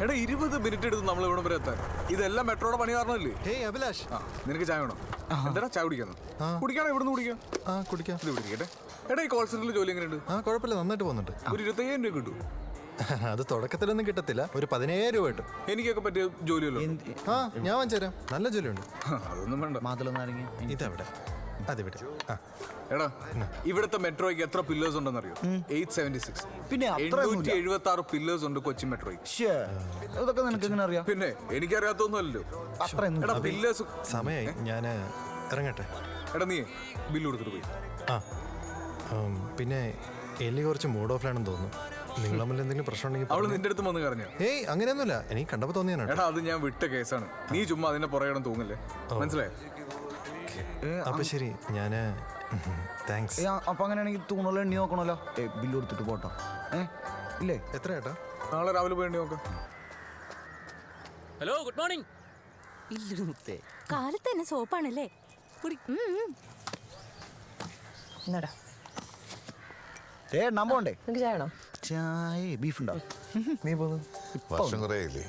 എടാ 20 മിനിറ്റ് എടുത്ത് നമ്മൾ ഇവിടെ വരെ എത്താൻ. ഇതെല്ലാം മെട്രോയുടെ പണി കാരണമല്ലേ? ഹേയ് അഭിലാഷ്, നിനക്ക് ചായ വേണോ? എന്താ ചായ കുടിക്കാന്ന്? കുടിക്കാണോ? ഇവിടുന്ന് കുടിക്കാം. കുടിക്കാം. ഇത് കുടിക്കട്ടെ. എടാ ഈ കോൾ സെന്ററിൽ ജോലി എങ്ങനെയുണ്ട്? കുഴപ്പമില്ല, നന്നായിട്ട് പോകുന്നുണ്ട്. ഒരു 25,000 രൂപ കിട്ടും. അത് തുടക്കത്തിലൊന്നും കിട്ടത്തില്ല, ഒരു 17,000 രൂപ കിട്ടും. എനിക്കൊക്കെ പറ്റിയ ജോലിയല്ലോ. ഞാൻ വാങ്ങിച്ചു നല്ല ജോലിയുണ്ട്. അതൊന്നും വേണ്ട. ഇതെവിടെ? അതിവിടെ. എടാ ഇവിടുത്തെ മെട്രോയ്ക്ക് എത്ര പില്ലേഴ്സ് ഉണ്ടെന്ന് അറിയോ? 876. പിന്നെ 876 പില്ലേഴ്സ് ഉണ്ട് കൊച്ചി മെട്രോയ്ക്ക്. ഇതൊക്കെ നിനക്ക് എങ്ങനെ അറിയാം? പിന്നെ എനിക്കറിയാത്തൊന്നുമല്ലോ. എടാ പില്ലേഴ്സ്. സമയമായി, ഞാൻ ഇറങ്ങട്ടെ. എടാ നീ ബില്ല് കൊടുത്തിട്ട് പോയി. പിന്നെ എലി കുറച്ച് മൂഡ് ഓഫിലാണെന്ന് തോന്നുന്നു. നിങ്ങൾ തമ്മിൽ എന്തെങ്കിലും പ്രശ്നം ഉണ്ടെങ്കിൽ അവള് നിന്റെ അടുത്ത് വന്ന് കറഞ്ഞോ? ഏയ് അങ്ങനെയൊന്നുമില്ല, എനിക്ക് കണ്ടപ്പോ തോന്നിയാണ്. എടാ അത് ഞാൻ വിട്ട കേസാണ്. നീ ചുമ്മാ അതിന്റെ പുറകെ തൂങ്ങല്ലേ, മനസ്സിലായോ? അപ്പൊ ശരി, ഞാന് താങ്ക്സ്. അപ്പൊ അങ്ങനെയാണെങ്കിൽ തൂണുള്ള എണ്ണി നോക്കണല്ലോ. ബില്ല് കൊടുത്തിട്ട് പോട്ടോ. ഇല്ലേ? എത്ര ഏട്ടാ? നാളെ രാവിലെ പോയി എണ്ണി നോക്കാം. Hello, good morning. കാലത്ത് തന്നെ സോപ്പാണല്ലേ? നമ്പോണ്ടേ? ചായ വേണോ? ചായ ബീഫ് ഉണ്ടോ? നീ പോന്നു വർഷം കുറേയില്ലേ,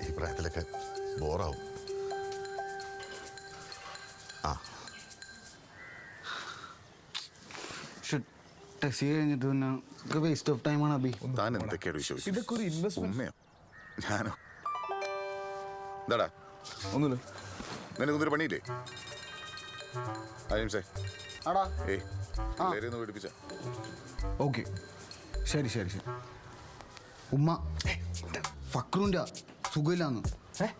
ഈ പ്രായത്തിലൊക്കെ ബോറാവും. ടെസ്റ്റ് കഴിഞ്ഞിട്ട് പിന്നെ വേസ്റ്റ് ഓഫ് ടൈമാണ് അബി. താൻ എന്തൊക്കെയാണ് വിശ്വസിച്ചത്? ഉമ്മയോ ഞാനോ? എന്താടാ ഒന്നുമില്ല. നിനക്കൊന്നൊരു പണിയില്ലേ? ആടാ. ഒന്ന് പഠിപ്പിച്ച. ഓക്കെ, ശരി ശരി ശരി. ഉമ്മ ഫക്രുൻ്റെ സുഖമില്ലാന്ന്.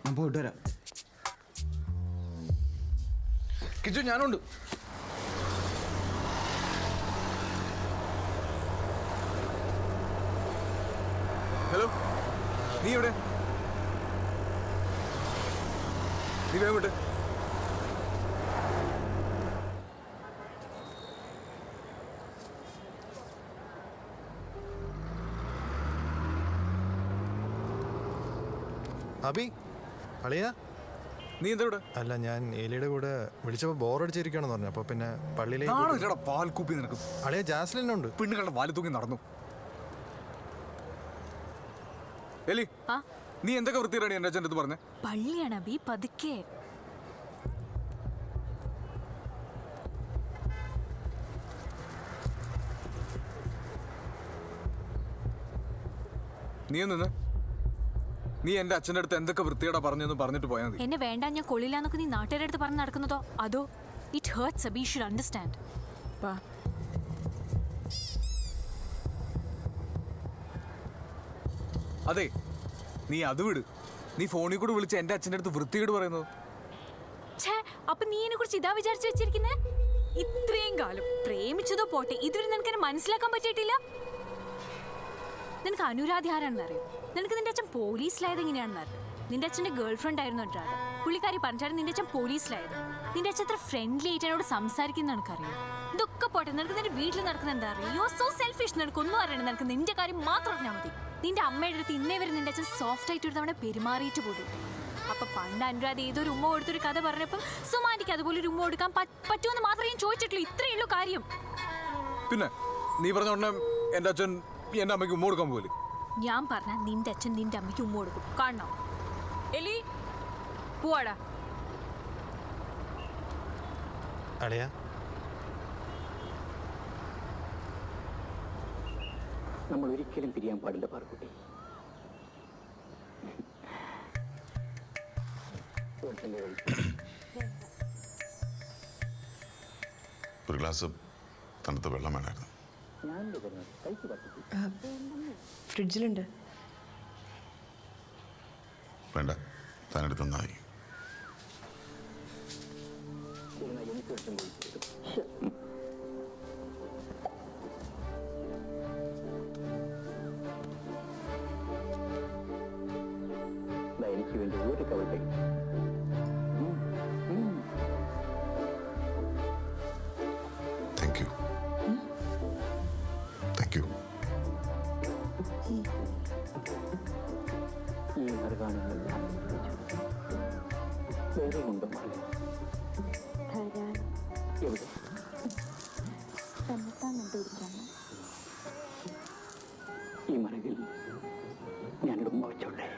ഞാൻ പോയിട്ട് വരാം. കിച്ചു ഞാനുണ്ട്. ഹലോ, നീ എവിടെ? നീ വേഗം വിട്ട്. അബി, അളിയാ നീ എന്താ ഇവിടെ? അല്ല, ഞാൻ ഏലിയുടെ കൂടെ വിളിച്ചപ്പോ ബോറടിച്ചിരിക്കണെന്ന് പറഞ്ഞു. അപ്പൊ പിന്നെ പള്ളിയിലേക്ക്. പാൽക്കുപ്പി നിനക്ക്. അളിയ ജാസ്ലിനുണ്ട്. പെണ്ണുകളുടെ വാല് തൂങ്ങി നടന്നു. എലി, നീ എന്തൊക്കെ വൃത്തിയാണ് എന്റെ അച്ഛൻ്റെ അടുത്ത് പറഞ്ഞേ? പള്ളിയാണ് അബി, പതുക്കെ. നീ നിന്ന്. നീ എന്റെ അച്ഛൻ്റെ അടുത്ത് എന്തൊക്കെ വൃത്തിയോടാ പറഞ്ഞെന്ന് പറഞ്ഞിട്ട് പോയാൽ മതി. എന്നെ വേണ്ട, ഞാൻ കൊള്ളില്ലാന്നൊക്കെ നീ നാട്ടുകാരുടെ അടുത്ത് പറഞ്ഞ് നടക്കുന്നതോ? അതോ it hurts Abhi, you should understand. അതെ, നീ അത് വിട്. നീ ഫോണിൽ കൂടെ വിളിച്ച് എന്റെ അച്ഛൻ്റെ അടുത്ത് വൃത്തികേട് പറയുന്നത്. അപ്പൊ നീ എന്നെ കുറിച്ച് ഇതാ വിചാരിച്ചു വെച്ചിരിക്കുന്നേ? ഇത്രയും കാലം പ്രേമിച്ചതോ പോട്ടെ, ഇതുവരെ നിനക്ക് എന്നെ മനസ്സിലാക്കാൻ പറ്റിയിട്ടില്ല. നിനക്ക് അനുരാധി ആരാണെന്ന് അറിയോ? നിനക്ക് നിന്റെ അച്ഛൻ പോലീസിലായത് എങ്ങനെയാണെന്ന് അറിയാം. നിന്റെ അച്ഛൻ്റെ ഗേൾ ഫ്രണ്ട് ആയിരുന്നു ഒരാൾ. പുള്ളിക്കാരി പറഞ്ഞാണ് നിന്റെ അച്ഛൻ പോലീസിലായത്. നിന്റെ അച്ഛൻ എത്ര ഫ്രണ്ട്ലി ആയിട്ട് എന്നോട് സംസാരിക്കുന്ന നിനക്കറിയാം. ഇതൊക്കെ പോട്ടെ, നിനക്ക് നിന്റെ വീട്ടിൽ നടക്കുന്ന എന്താ അറിയാം? You are so selfish. നിനക്കൊന്നും അറിയണം, നിനക്ക് നിന്റെ കാര്യം മാത്രം അറിഞ്ഞാൽ മതി. നിന്റെ അമ്മയുടെ അടുത്ത് ഇന്നേ വരെ നിന്റെ അച്ഛൻ സോഫ്റ്റ് ആയിട്ട് ഒരു തവണ പെരുമാറിയിട്ട് പോലും. അപ്പൊ പണ്ട് അനുരാധ ഏതൊരു ഉമ്മ കൊടുത്തൊരു കഥ പറഞ്ഞപ്പം സുമാനിക്ക് അതുപോലെ ഒരു ഉമ്മ കൊടുക്കാൻ പറ്റുമെന്ന് മാത്രമേ ഞാൻ ചോദിച്ചിട്ടുള്ളൂ. ഇത്രയേ ഉള്ളൂ കാര്യം. പിന്നെ നീ പറഞ്ഞ ഉടനെ എന്റെ അച്ഛൻ എന്റെ അമ്മയ്ക്ക് ഉമ്മ കൊടുക്കാൻ പോലെ. ഞാൻ പറഞ്ഞ നിന്റെ അച്ഛൻ നിന്റെ അമ്മയ്ക്ക് ഉമ്മ കൊടുക്കും. കാണണോ? എലി പോവാടാ. അളിയാ, നമ്മൾ ഒരിക്കലും പിരിയാൻ പാടില്ല പാർക്കുട്ടി. ഒരു ഗ്ലാസ് തണുത്ത വെള്ളം വേണമായിരുന്നു. ഫ്രിഡ്ജിലുണ്ട്. വേണ്ട, താനെടുത്തന്നായി. എനിക്ക് വേണ്ടി ഒരു കവിത. Thank you. Thank you. ഈ മറുകാണുകൾ വേറെ കൊണ്ടും എവിടെ ഈ മറകിൽ ഞാൻ ഒന്നുകൂടെ വെച്ചോട്ടെ.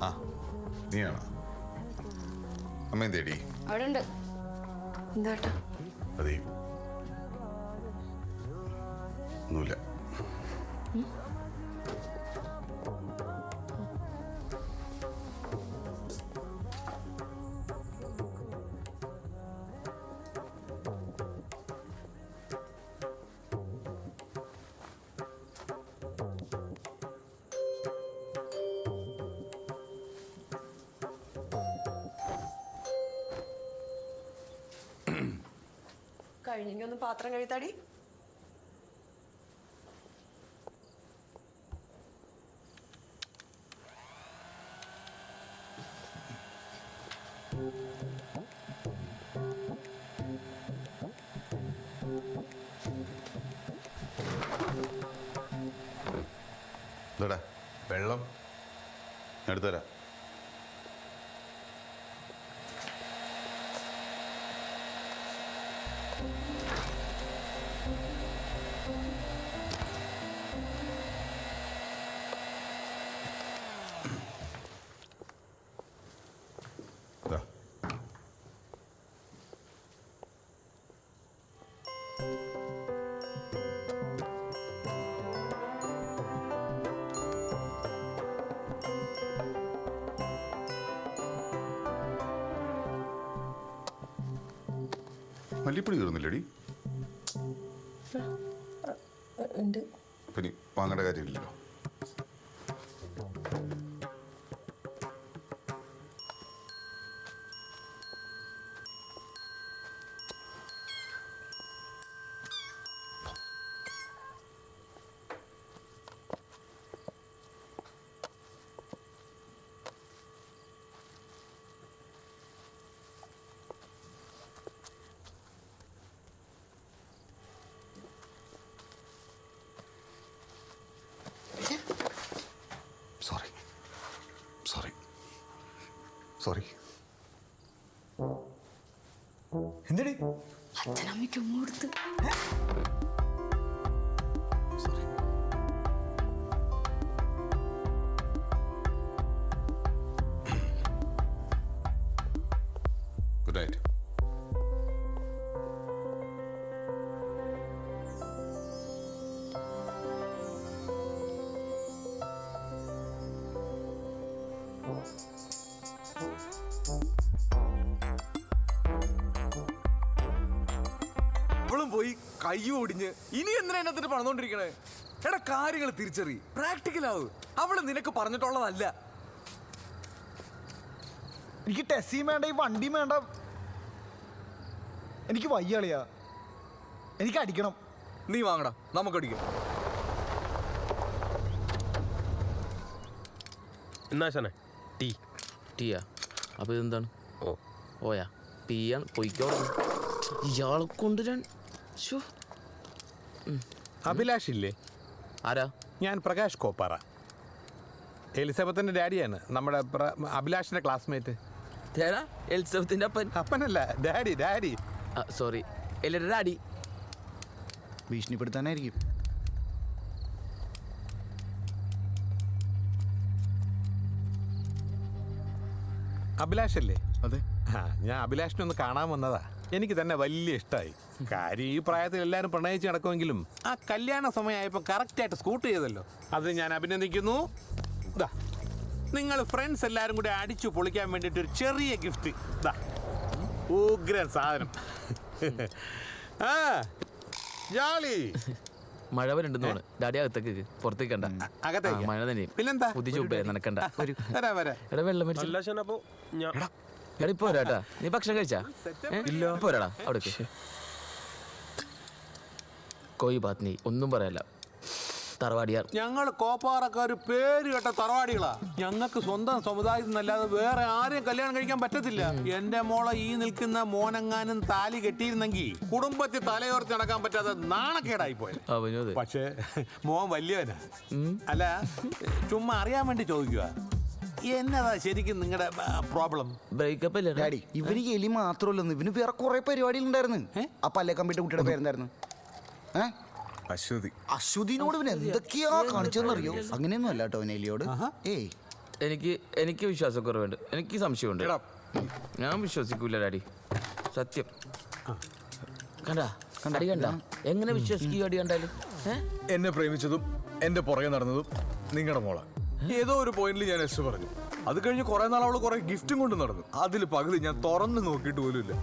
ആ നീയാണോ? അമ്മയും തേടി അവിടെ ഉണ്ട്. എന്താട്ടാ? അതെ ഒന്നുമില്ല. കഴിഞ്ഞെങ്കിൽ ഒന്ന് പാത്രം കഴുത്താടി. ഇതാ വെള്ളം എടുത്തുതരാം. മല്ലിപ്പൊടി തീർന്നില്ലടി? ഉണ്ട്. പിന്നെ വാങ്ങേണ്ട കാര്യമില്ലല്ലോ. സോറി. എന്തടി? അച്ഛനമ്മയ്ക്ക് ഉമ്മ കൊടുത്ത്. സോറി. Good night. അവളും പോയി കൈ ഒടിഞ്ഞ് ഇനി എന്തിനാ എന്നെ പണന്നോണ്ടിരിക്കണേ? എടാ കാര്യങ്ങൾ തിരിച്ചറി, പ്രാക്ടിക്കലാവ്. അവള് നിനക്ക് പറഞ്ഞിട്ടുള്ളതല്ല. എനിക്ക് ടെസ്സിയും വേണ്ട, ഈ വണ്ടിയും വേണ്ട. എനിക്ക് വയ്യാളിയാ, എനിക്ക് അടിക്കണം. നീ വാങ്ങടാ, നമുക്കടിക്കാം. എന്നാ ശനെ ടീ? ടീയാ? അപ്പോൾ ഇതെന്താണ്? ഓ ഓയാ ടീയാണ്. പൊയ്ക്കോ. ഇയാളെ കൊണ്ടുവരാൻ. അഭിലാഷ് ഇല്ലേ? ആരാ? ഞാൻ പ്രകാശ് കോപ്പാറ, എലിസബത്തിന്റെ ഡാഡിയാണ്. നമ്മുടെ അഭിലാഷിന്റെ ക്ലാസ്മേറ്റ്. എലിസബത്തിന്റെ അപ്പൻ? അപ്പനല്ല, ഡാഡി. ഡാഡി സോറി, എല്ലാവരുടെ ഡാഡി. ഭീഷണിപ്പെടുത്താനായിരിക്കും. അഭിലാഷ് അല്ലേ? അതെ. ഞാൻ അഭിലാഷിനെ ഒന്ന് കാണാൻ വന്നതാ. എനിക്ക് തന്നെ വലിയ ഇഷ്ടമായി. കാര്യം ഈ പ്രായത്തിൽ എല്ലാവരും പ്രണയിച്ച് നടക്കുമെങ്കിലും ആ കല്യാണ സമയമായപ്പോൾ കറക്റ്റായിട്ട് സ്കൂട്ട് ചെയ്തല്ലോ. അത് ഞാൻ അഭിനന്ദിക്കുന്നു. ഇതാ നിങ്ങൾ ഫ്രണ്ട്സ് എല്ലാവരും കൂടി അടിച്ചു പൊളിക്കാൻ വേണ്ടിയിട്ട് ഒരു ചെറിയ ഗിഫ്റ്റ്. ഇതാ ഉഗ്രൻ സാധനം. ആ ജാളി മഴ വരുന്നുണ്ടെന്ന് തോന്നുന്നു. ഡാഡി അകത്തേക്ക് പുറത്തേക്ക് കണ്ട അകത്തേക്ക്? മഴ തന്നെ പിന്നെന്താ? പുതിയ ചുബേ നനക്കണ്ട വരാ വരാ. എടാ വെള്ളം മേടിച്ചു അല്ല ആശാനെ അപ്പൊ ഞാൻ എടാ ഇപ്പൊ വരാട്ടാ. നീ ഭക്ഷണം കഴിച്ചാ? ഇല്ല ഇപ്പൊ വരാടാ അവിടെ കോയി ബാത്ത് നീ ഒന്നും പറയല്ല. തറവാടിയാർ ഞങ്ങൾ കോപ്പാറക്കാർ പേര് കേട്ട തറവാടികളാ. ഞങ്ങൾക്ക് സ്വന്തം സമുദായത്തിൽ നിന്നല്ലാതെ വേറെ ആരെയും കല്യാണം കഴിക്കാൻ പറ്റത്തില്ല. എന്റെ മോളെ ഈ നിൽക്കുന്ന മോനെങ്ങാനും താലി കെട്ടിയിരുന്നെങ്കിൽ കുടുംബത്തിൽ തലയോർത്ത് നടക്കാൻ പറ്റാതെ നാണക്കേടായി പോയത്. അവനും അതെ. പക്ഷേ മോൻ വലിയവനാ. അല്ല ചുമ്മാ അറിയാൻ വേണ്ടി ചോദിക്കുക, എന്നതാ ശരിക്കും നിങ്ങളുടെ പ്രോബ്ലം? ബ്രേക്കപ്പ് അല്ലേ ഡാഡി ഇവന് എലി മാത്രമല്ലെന്ന് ഇവന് വേറെ കുറെ പരിപാടികളുണ്ടായിരുന്നു. ആ പല്ലേ കമ്പിട്ട് കുട്ടിയുടെ പേരെന്തായിരുന്നു? അശ്വതി. അശ്വതിനോട് ഇവന് എന്തൊക്കെയാ കാണിച്ചെന്നറിയോ? അങ്ങനെയൊന്നും അല്ല കേട്ടോ അവൻ എലിയോട്. ഏയ് എനിക്ക് വിശ്വാസക്കുറവുണ്ട്. എനിക്ക് സംശയമുണ്ട്. ഞാൻ വിശ്വസിക്കൂല ഡാഡി, സത്യം. കണ്ടാ അടി കണ്ട എങ്ങനെ വിശ്വസിക്കുക? അടി കണ്ടാലും എന്നെ പ്രേമിച്ചതും എന്റെ പുറകെ നടന്നതും നിങ്ങളുടെ മോളെ. ഏതോ ഒരു പോയിന്റിൽ ഞാൻ എസ് പറഞ്ഞു. അത് കഴിഞ്ഞ് കുറെ നാൾ അവള് കുറെ ഗിഫ്റ്റും കൊണ്ട് നടന്നു. അതിൽ പകുതി ഞാൻ തുറന്ന് നോക്കിയിട്ട് പോലും ഇല്ല.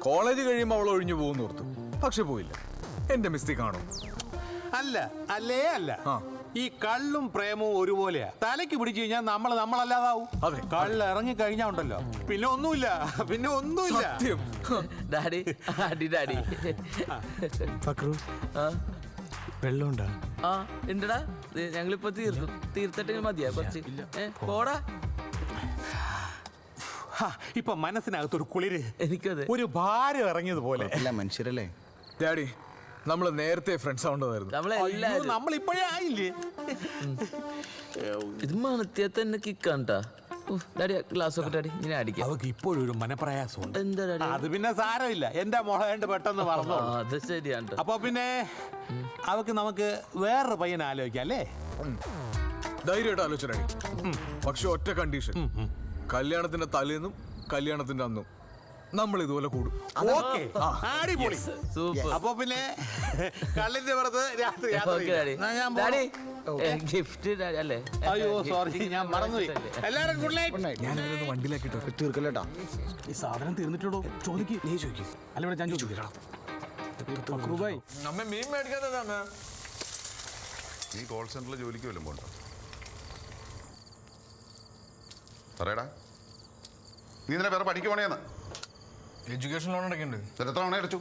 കോളേജ് കഴിയുമ്പോൾ അവൾ ഒഴിഞ്ഞു പോകുന്നു ഓർത്തു, പക്ഷെ പോയില്ല. എന്റെ മിസ്റ്റേക്ക് ആണോ? അല്ല അല്ലേ അല്ല. ഈ കള്ളും പ്രേമവും ഒരുപോലെയാ. തലയ്ക്ക് പിടിച്ചു കഴിഞ്ഞാൽ നമ്മളല്ലാതാവും. അതെ. കള്ള് ഇറങ്ങി കഴിഞ്ഞാ ഉണ്ടല്ലോ പിന്നെ ഒന്നുമില്ല, പിന്നെ ഒന്നുമില്ല. സത്യം. ഡാഡി അടി ഡാഡി. വെള്ളമുണ്ടാ? ആ ഉണ്ടടാ. ഞങ്ങളിപ്പോ തീർത്തിട്ട് മതിയാ കുറച്ച്. പോടാ. ഇപ്പൊ മനസ്സിനകത്തൊരു കുളിര്, എനിക്കത് ഒരു ഭാരം ഇറങ്ങിയതുപോലെ. അല്ല മനുഷ്യരല്ലേ ഡാഡി, നമ്മൾ നേരത്തെ ഫ്രണ്ട്സ് ആവേണ്ടതായിരുന്നു. നമ്മളെല്ലാരും നമ്മളിപ്പോഴേ ആയില്ലേ? ഇത് മനത്തിയാ തന്നെ കിക്കാണ്ടാ. ഡാഡി ഗ്ലാസ് ഒക്കെ ഡാഡി ഇങ്ങനെ അടിക്കാം. അവക്ക് ഇപ്പോഴും ഒരു മനപ്രയാസമുണ്ട്. എന്താ ഡാഡി? അത് പിന്നെ സാരമില്ല, എന്റെ മോളേണ്ട് പെട്ടെന്ന് പറഞ്ഞു. അത് ശരിയാണ്. അപ്പൊ പിന്നെ അവക്ക് നമുക്ക് വേറൊരു പയ്യനെ ആലോചിക്കാം അല്ലേ? ധൈര്യമായിട്ട് ആലോചിച്ച ഡാഡി. പക്ഷെ ഒറ്റ കണ്ടീഷൻ, കല്യാണത്തിന്റെ തലേന്നും കല്യാണത്തിന്റെ അന്നും നമ്മൾ ഇതുപോലെ കൂടും. ഓക്കേ, അടിപൊളി. സൂപ്പർ. അപ്പൊ പിന്നെ കള്ളിന്റെ പുറത്ത് രാത്രി യാത്ര ഓക്കേ ഡാഡി. ചെയ്യാം. ഞാൻ ഡാഡി പോണം. ഗിഫ്റ്റ് അല്ലേ? അയ്യോ സോറി, ഞാൻ മറന്നുപോയി. എല്ലാരും ഗുഡ് നൈറ്റ്. ഞാൻ ഇവരൊന്ന് വണ്ടിയിലാക്കിട്ടോ. തീർക്കല്ലേട്ടാ. ഈ സാധനം തീർന്നിട്ടുണ്ടോ? ചോദിക്ക്, നീ ചോദിക്കും. അല്ല ഇവിടെ ഞാൻ ചോദിക്കാം. അമ്മ മീൻ മേടിക്കാത്തതാണ്. നീ കോൾ സെന്ററിൽ ജോലിക്ക് വല്ലതും പോണ്ടോ? പറയടാ, നീ ഇതിനെ വേറെ പഠിക്ക് പോണേന്ന്? Education loan അടയ്ക്കണ്ട്. എത്ര തവണ അടച്ചു?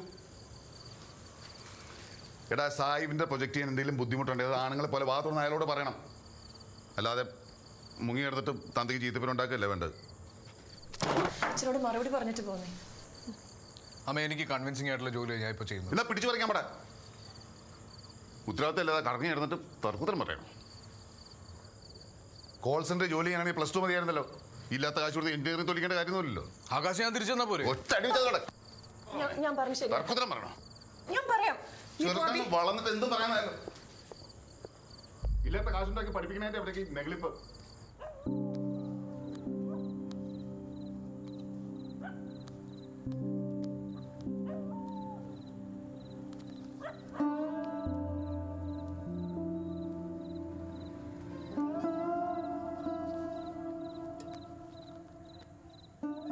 എടാ, സാഹിബിന്റെ പ്രൊജക്ട് ചെയ്യാൻ എന്തെങ്കിലും ബുദ്ധിമുട്ടുണ്ട്, അത് ആണുങ്ങളെ പോലെ ഭാഗത്തുനിന്ന് അയാളോട് പറയണം. അല്ലാതെ മുങ്ങിയെടുത്തിട്ട് തന്തിക്ക് ചീത്തപ്പനുണ്ടാക്കുകയല്ലേ വേണ്ടത്. അച്ഛനോട് മറുപടി പറഞ്ഞിട്ട് പോന്നേ. അമ്മ, എനിക്ക് കൺവിൻസിംഗ് ആയിട്ടുള്ള ജോലി ഞാൻ ഇപ്പൊ ചെയ്യുന്നു. എന്നാ പിടിച്ചു പറിക്കാൻ പാടാ. ഉത്തരവാദിത്തം ഇല്ലാതെ കറങ്ങി കിടന്നിട്ട് തർക്കുത്തരം പറയണം. കോൾ സെന്റർ ജോലി ചെയ്യാനാണെങ്കിൽ +2 മതിയായിരുന്നല്ലോ. ഇല്ലാത്ത കാശ് കൊടുത്ത് എൻജിനീയറിംഗ് തൊലിക്കേണ്ട കാര്യമൊന്നുമില്ലല്ലോ. ആകാശം ഞാൻ തിരിച്ചു തന്നാ പോരെ? ഒറ്റ അടി വെച്ചാൽ ഞാൻ പറഞ്ഞു ശരി. തർക്കുത്തരം പറയണം. ഞാൻ പറയാം. ചെറുക്കൻ വളർന്നിട്ട് എന്ത് പറയാനായാലും ഇല്ലാത്ത കാശുണ്ടാക്കി പഠിപ്പിക്കാനായിട്ട് എവിടേക്ക് നെഗളിപ്പ്.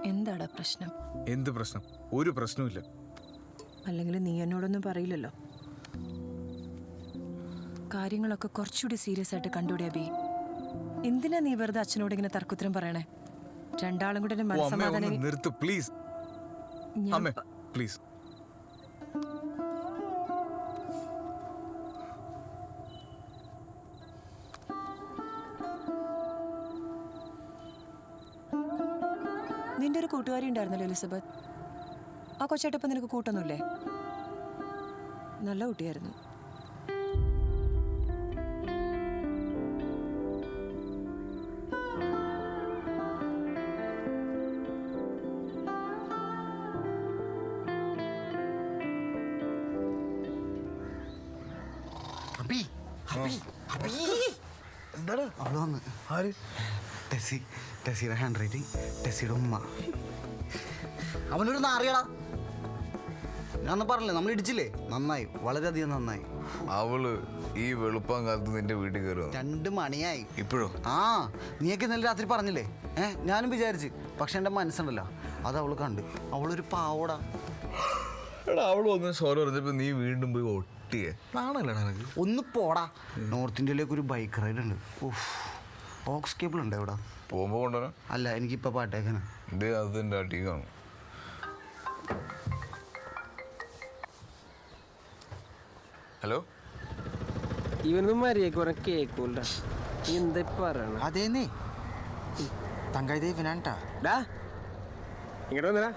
എന്താടാ പ്രശ്നം? എന്ത് പ്രശ്നം? ഒരു പ്രശ്നവുമില്ല. അല്ലെങ്കിൽ നീ എന്നോടൊന്നും പറയില്ലല്ലോ. കാര്യങ്ങളൊക്കെ കുറച്ചുകൂടി സീരിയസ് ആയിട്ട് കണ്ടൂടെ അബി? എന്തിനാ നീ വെറുതെ അച്ഛനോട് ഇങ്ങനെ തർക്കുത്തരം പറയണേ? രണ്ടാളും കൂടെ മനസ്സമാധാനം. നിർത്ത് പ്ലീസ്. അമ്മേ പ്ലീസ്. നിന്റെ ഒരു കൂട്ടുകാരി ഉണ്ടായിരുന്നല്ലോ എലിസബത്ത്. ആ കൊച്ചേട്ടപ്പം നിനക്ക് കൂട്ടൊന്നുമില്ലേ? നല്ല കുട്ടിയായിരുന്നു. എന്താണ് അവള് വന്ന്? ആര്? ടെസിയുടെ ഹാൻഡ് റൈറ്റിംഗ്, ടെസിയുടെ ഉമ്മ. അവനൊരു നാറിയടാ. ഞാൻ പറഞ്ഞില്ലേ, നമ്മൾ ഇടിച്ചില്ലേ? നന്നായി, വളരെയധികം നന്നായി. അവള് ഈ വെളുപ്പം കാലത്ത് നിന്റെ വീട്ടിൽ കയറുക? 2 മണിയായി. ഇപ്പോഴോ? ആ, നീയൊക്കെ ഇന്നലെ രാത്രി പറഞ്ഞില്ലേ? ഞാനും വിചാരിച്ച്. പക്ഷെ എൻ്റെ മനസ്സുണ്ടല്ലോ, അത് അവള് കണ്ട്. അവളൊരു പാവടാ. എടാ അവള് വന്ന് സോറി പറഞ്ഞപ്പോ നീ വീണ്ടും പോയി ഒട്ടിയേ നാണല്ലേടാ എനിക്ക്? ഒന്ന് പോടാ. നോർത്ത് ഇന്ത്യയിലേക്ക് ഒരു ബൈക്ക് റൈഡ് ഉണ്ട്. ഓക്സ് കേബിൾ ഉണ്ട് എവിടെ? പോകുമ്പോ കൊണ്ടുവരാം. അല്ല, എനിക്കിപ്പോൾ പാട്ടേക്കാനാ. ഇത് അതിന്റെ അടിക്കാണ്. ഹലോ, ഇവനൊന്നും മര്യാദക്ക് പറഞ്ഞ കേക്കൂല. എന്താ പറയണ? അതേന്നേ തങ്കായി ദേവനാണ്ടാ. ഡാ ഇങ്ങോട്ട് വന്നടാ.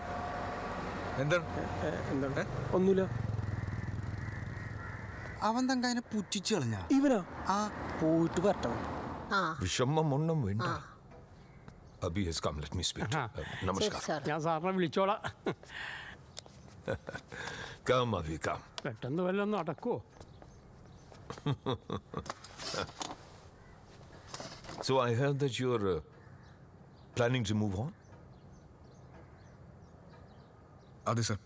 എന്താണ്? എന്താണ്? ഒന്നുമില്ല. അവൻ തങ്കായിനെ പുച്ഛിച്ചു കളഞ്ഞ. ഇവനോ? ആ പോയിട്ട് വരട്ടോ. വിഷമമൊന്നും വേണ്ട. Abi has come, let me speak to him. നമസ്കാരം. ഞാൻ സാറിനെ വിളിച്ചോളാം. Come, Avi, come. പെട്ടെന്ന് വല്ലതും നടക്കുവോ? So I heard that you're planning to move on? അതെ സർ,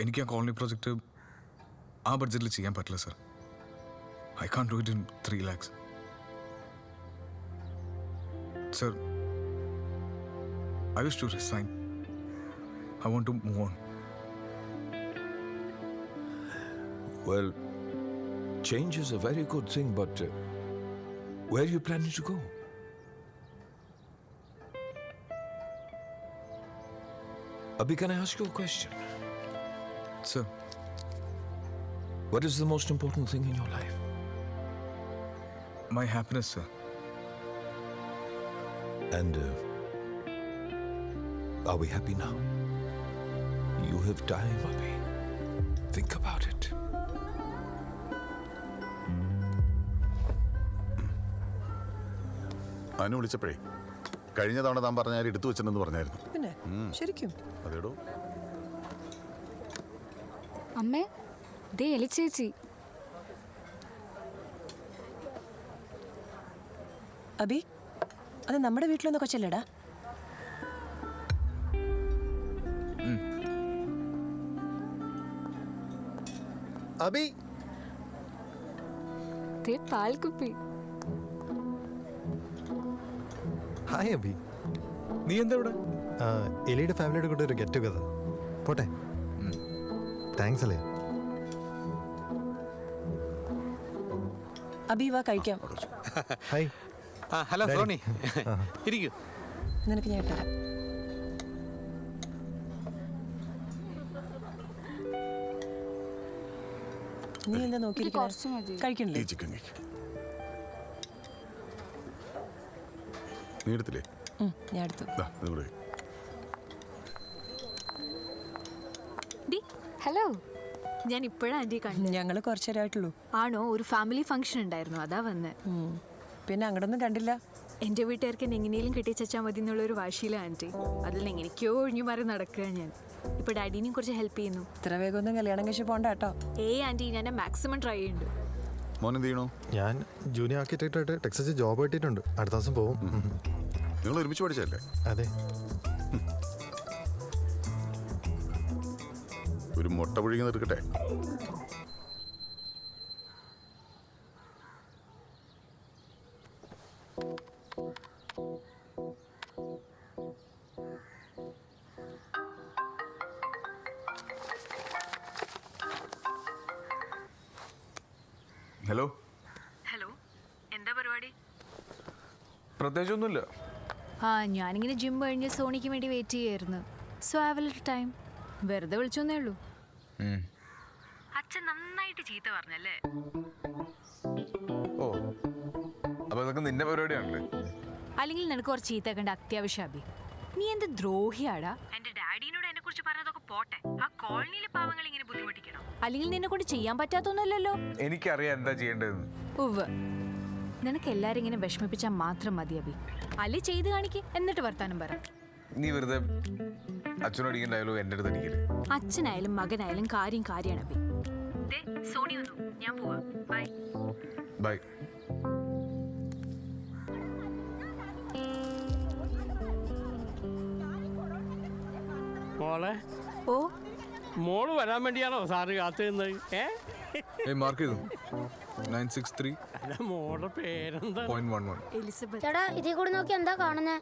എനിക്ക് ആ കോളനി പ്രോജക്റ്റ് ആ ബഡ്ജറ്റിൽ ചെയ്യാൻ പറ്റില്ല sir. I can do it in 3 lakhs. Sir, I wish to resign. I want to move on. Well, change is a very good thing, but where are you planning to go? Abhi, can I ask you a question? Sir, What is the most important thing in your life? my happiness, sir. And are we happy now? You have time, Abhi. Think about it. Anu വിളിച്ചപ്പോഴേ കഴിഞ്ഞ തവണ താൻ പറഞ്ഞ എടുത്തു വെച്ചിട്ടുണ്ടെന്ന് പറഞ്ഞായിരുന്നു. പിന്നെ ശരിക്കും അതേടോ. അമ്മേ, ദേ എലി ചേച്ചി. അബി, അത് നമ്മുടെ വീട്ടിലൊന്ന് കൊച്ചല്ലേടാ? Abhi! ദേ പാൽക്കുപ്പി. Hi, Abhi. നീ എന്താ ഇവിടെ? എലിയുടെ ഫാമിലിയുടെ കൂടെ ഒരു ഗെറ്റ് ടുഗദർ. പോട്ടെ. താങ്ക്സ് അല്ലേ. അബി, വാ കഴിക്കാം. ഹായ്. ഹലോ സോണി, ഇരിക്കൂ. നിനക്ക് ഞാൻ ഇട്ടുതരാം. നീ എന്താ നോക്കിയിരിക്കുന്നത്? കഴിക്കണില്ലേ? ഈ ചിക്കൻ കേക്ക് നീ എടുത്തില്ലേ? ഞാൻ എടുത്തു. ദാ, ഇത് ഇവിടെ. ഹലോ, ഞാൻ ഇപ്പോഴാ ആന്റി കണ്ടു. ഞങ്ങള് കുറച്ചേരായിട്ടുള്ളൂ. ആണോ? ഒരു ഫാമിലി ഫംഗ്ഷൻ ഉണ്ടായിരുന്നു, അതാ വന്ന്. പിന്നെ അങ്ങോട്ടൊന്നും കണ്ടില്ല. എന്റെ വീട്ടുകാർക്ക് എങ്ങനെയും കെട്ടിച്ചാൽ മതി എന്നുള്ളൊരു വാശിയില ആന്റി. അതിൽ എങ്ങനെയൊക്കെയോ ഒഴിഞ്ഞു മാറി നടക്കുക ഞാൻ. ഇപ്പൊ ഡാഡിനെയും കുറച്ച് ഹെൽപ്പ് ചെയ്യുന്നു. ഇത്ര വേഗമൊന്നും കല്യാണം കഴിച്ച് പോണ്ട കേട്ടോ. ആന്റി, ഞാൻ മാക്സിമം ട്രൈ ചെയ്യുന്നുണ്ട്. മോൻ എന്ത് ചെയ്യണോ? ഞാൻ ജൂനിയർ ആർക്കിടെക്ട് ആയിട്ട് ടെക്സസിൽ ജോബ് കിട്ടിയിട്ടുണ്ട്. അടുത്ത ദിവസം പോവും. നിങ്ങൾ ഒരുമിച്ച് പഠിച്ചല്ലേ? അതെ. ഒരു മുട്ട പുഴുങ്ങി എടുക്കട്ടെ. ഹലോ. ഹലോ, എന്താ പരിപാടി? പ്രത്യേകിച്ചൊന്നുമില്ല. ഞാനിങ്ങനെ ജിം കഴിഞ്ഞ് സോണിക്ക് വേണ്ടി വെയിറ്റ് ചെയ്യായിരുന്നു. So I have A little time. വെറുതെ വിളിച്ചോന്നേ ഉള്ളൂ. അച്ഛൻ നന്നായിട്ട് ചീത്ത പറഞ്ഞല്ലേ? ഓ, അപ്പൊ ഇതൊക്കെ നിന്റെ പരിപാടിയാണല്ലേ? അല്ലെങ്കിൽ നിനക്ക് കുറച്ച് ചീത്ത കണ്ട അത്യാവശ്യം. അബി, നീ എന്ത് ദ്രോഹിയാടാ. എന്റെ ഡാഡിനോട് എന്നെ കുറിച്ച് പറഞ്ഞതൊക്കെ പോട്ടെ, ആ കോളനിയിലെ പാവങ്ങൾ ഇങ്ങനെ ബുദ്ധിമുട്ടിക്കണം. അല്ലെങ്കിൽ നിന്നെ കൊണ്ട് ചെയ്യാൻ പറ്റാത്തൊന്നുമല്ലല്ലോ. എനിക്കറിയാം എന്താ ചെയ്യേണ്ടതെന്ന്. ഉവ്വ്, നിനക്ക് എല്ലാരും ഇങ്ങനെ വിഷമിപ്പിച്ചാൽ മാത്രം മതി അബി. അല്ലെ ചെയ്ത് കാണിക്ക്, എന്നിട്ട് വർത്താനം പറ. നീ വെറുതെ അച്ഛനോട് അടിക്കുന്ന ഡയലോഗ് എൻ്റെ അടുത്ത് അടിക്കല്. അച്ഛനായാലും മകനായാലും കാര്യമാണ് അബി. സോണി വന്നു, ഞാൻ പോവാ. ബൈ. ബൈ. മോളെ, ഓ, മോള് വരാൻ വേണ്ടിയാണോ സാറ് കാത്തു നിന്നത്? മാർക്ക് ചെയ്തു. 963.11. അല്ല, മോളുടെ പേരെന്താ? എലിസബത്ത്. ചേട്ടാ, ഇതിൽ കൂടെ നോക്കി എന്താ കാണുന്നേ?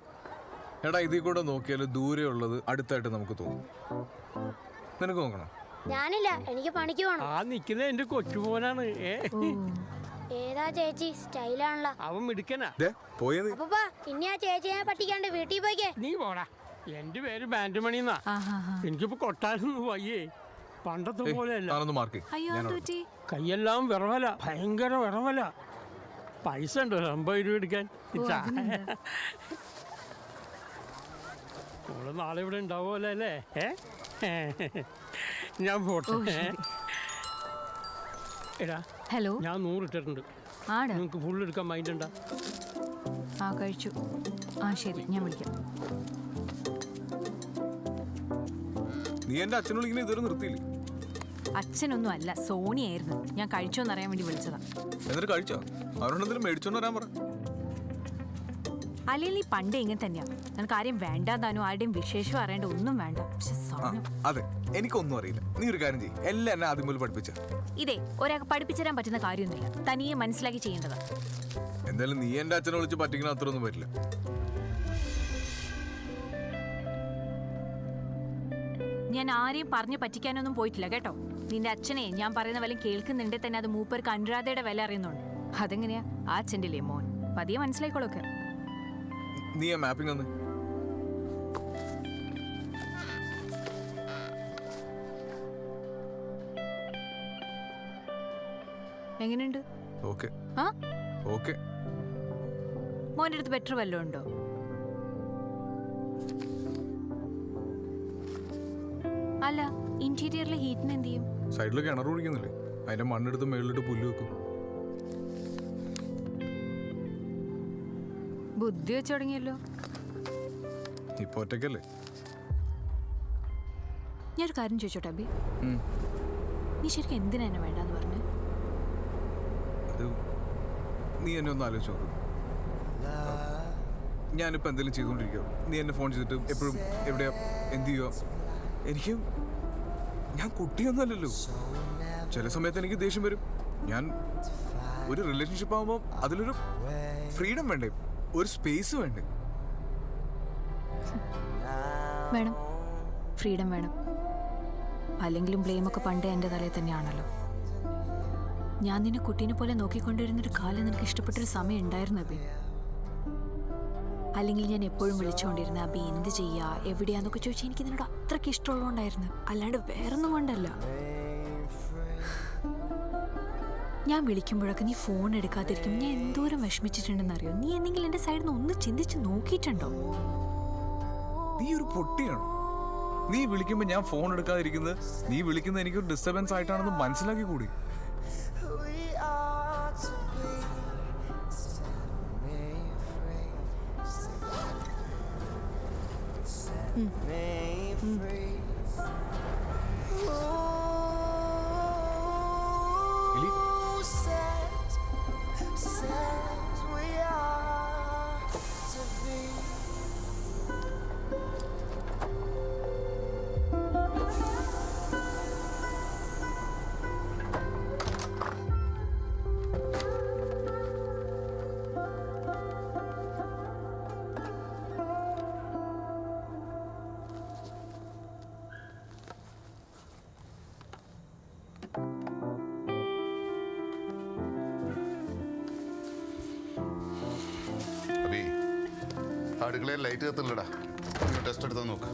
എടാ, ഇതിൽ കൂടെ നോക്കിയാൽ ദൂരെ ഉള്ളത് അടുത്തായിട്ട് നമുക്ക് തോന്നും. നിനക്ക് നോക്കണം. ഞാനില്ല, എനിക്ക് പണിക്ക് പോണം. ആ നിൽക്കുന്ന എന്റെ കൊച്ചുമോനാണ്. ഏതാ ചേച്ചി? സ്റ്റൈലാണല്ലോ. അവൻ മിടുക്കനാ. പോയത് അപ്പൂപ്പാ, ഇനി ആ ചേച്ചിയെ പറ്റിക്കാണ്ട് വീട്ടിൽ പോയിക്കേ. നീ പോടാ. എന്റെ പേര് ബാൻഡ് മണിന്നാ. എനിക്കിപ്പോ കൊട്ടാരൊന്നും വയ്യേ. പണ്ടത്തെ പോലെയല്ല. അയ്യോ തൂറ്റി കൈയെല്ലാം വിറവല, ഭയങ്കര വിറവല. പൈസ ഉണ്ടോ 50 രൂപ എടുക്കാൻ? നമ്മള് നാളെ ഇവിടെ ഉണ്ടാവുമല്ലോ അല്ലേ? ഞാൻ പോട്ടെ. എടാ, ഹലോ, ഞാൻ 100 ഇട്ടിട്ടുണ്ട്. നിങ്ങൾക്ക് ഫുൾ എടുക്കാൻ മൈൻഡ് ഉണ്ടാ? ആ കഴിച്ചു. ആ ശരി, ഞാൻ വിളിക്കാം. നീ എന്റെ അച്ഛനോട് ഇങ്ങനെ ഇതുവരെ നിർത്തിയില്ലേ? അച്ഛനൊന്നും അല്ല, സോണിയായിരുന്നു. ഞാൻ കഴിച്ചോന്നറിയാൻ വേണ്ടി വിളിച്ചതാ. എന്നിട്ട് കഴിച്ചോ? അവരോടെന്തെങ്കിലും മേടിച്ചോണ്ട് വരാൻ പറ. അല്ലെങ്കിൽ നീ പണ്ടേ ഇങ്ങനെ തന്നെയാ. നിനക്ക് ആരെയും വേണ്ടാതാനോ ആരുടെയും വിശേഷം അറിയേണ്ട ഒന്നും വേണ്ട. അതെ, എനിക്കൊന്നും അറിയില്ല. നീ ഒരു കാര്യം ചെയ്യും, എല്ലാം എന്നെ ആദ്യം പോലും പഠിപ്പിച്ച. ഇതേ ഒരാൾക്ക് പഠിപ്പിച്ചു തരാൻ പറ്റുന്ന കാര്യമൊന്നുമില്ല. തനിയെ മനസ്സിലാക്കി ചെയ്യേണ്ടതാ. എന്തായാലും നീ എന്റെ അച്ഛനെ വിളിച്ച് പറ്റിക്കുന്ന അത്രയൊന്നും പറ്റില്ല. ഞാൻ ആരെയും പറഞ്ഞു പറ്റിക്കാനൊന്നും പോയിട്ടില്ല കേട്ടോ. നിന്റെ അച്ഛനെ ഞാൻ പറയുന്ന വല്ല കേൾക്കുന്നുണ്ടെ തന്നെ അത് മൂപ്പർക്ക് അനുരാധയുടെ വില അറിയുന്നുണ്ട്. അതെങ്ങനെയാ? ആ അച്ഛൻ്റെ മോൻ. പതിയെ മനസ്സിലായിക്കോളൊക്കെ. നീ ആ മാപ്പിംഗ് ഒന്ന്. എങ്ങനെയുണ്ട്? ഓക്കെ ആ ഓക്കെ. മോൻ്റെ അടുത്ത് ബെറ്റർ വല്ലതും ഉണ്ടോ? അല്ല, ഇന്റീരിയറിലെ ഹീറ്റിന് എന്ത് ചെയ്യും? സൈഡിൽ കിണർ കുടിക്കുന്നില്ലേ, അതിന്റെ മണ്ണെടുത്ത് മേളിലിട്ട് പുല്ല് വെക്കും. ബുദ്ധി വെച്ച് തുടങ്ങിയല്ലോ. ഇപ്പൊ ഒറ്റയ്ക്കല്ലേ? ഞാനൊരു കാര്യം ചോദിച്ചോട്ടെ അബി, നീ ശരിക്കും എന്തിനാ എന്നെ വേണ്ടെന്ന് പറഞ്ഞു? അത് നീ എന്നെ ഒന്ന് ആലോചിച്ച് നോക്കും. ഞാനിപ്പോൾ എന്തെങ്കിലും ചെയ്തുകൊണ്ടിരിക്കുക, നീ എന്നെ ഫോൺ ചെയ്തിട്ട് എപ്പോഴും എവിടെയാ, എന്ത് ചെയ്യുക? ഞാൻ കുട്ടിയൊന്നുമല്ലല്ലോ. ചില സമയത്ത് എനിക്ക് ദേഷ്യം വരും. ഞാൻ ഒരു റിലേഷൻഷിപ്പ് ആകുമ്പോൾ അതിലൊരു ഫ്രീഡം വേണ്ടേ, ഒരു സ്പേസ് വേണ്ടേ? വേണം, ഫ്രീഡം വേണം. അല്ലെങ്കിലും ബ്ലെയിമൊക്കെ പണ്ടേ എൻ്റെ തലയിൽ തന്നെയാണല്ലോ. ഞാൻ നിന്നെ കുട്ടീനെ പോലെ നോക്കിക്കൊണ്ടിരുന്നൊരു കാലം നിനക്ക് ഇഷ്ടപ്പെട്ടൊരു സമയം ഉണ്ടായിരുന്നു അബി. അല്ലെങ്കിൽ ഞാൻ എപ്പോഴും വിളിച്ചുകൊണ്ടിരുന്ന അബി എന്ത് ചെയ്യാ, എവിടെയാന്നൊക്കെ ചോദിച്ചാൽ എനിക്ക് നിന്നോട് അത്രയ്ക്ക് ഇഷ്ടമുള്ളതുകൊണ്ടായിരുന്നു, അല്ലാണ്ട് വേറൊന്നും കൊണ്ടല്ല. ഞാൻ വിളിക്കുമ്പോഴൊക്കെ നീ ഫോൺ എടുക്കാതിരിക്കും ഞാൻ എന്തോരം വിഷമിച്ചിട്ടുണ്ടെന്ന് അറിയോ? നീ എന്തെങ്കിലും എൻ്റെ സൈഡിൽ നിന്ന് ഒന്ന് ചിന്തിച്ച് നോക്കിയിട്ടുണ്ടോ? നീ ഒരു പൊട്ടിയാണോ? നീ വിളിക്കുമ്പോ ഞാൻ ഫോൺ എടുക്കാതിരിക്കുന്നത് നീ വിളിക്കുന്നത് എനിക്കൊരു ഡിസ്റ്റർബൻസ് ആയിട്ടാണെന്ന് മനസ്സിലാക്കി കൂടി. അടുക്കളയിൽ ലൈറ്റ് കത്തില്ലടാ, ടെസ്റ്റ് എടുത്താൽ നോക്ക്.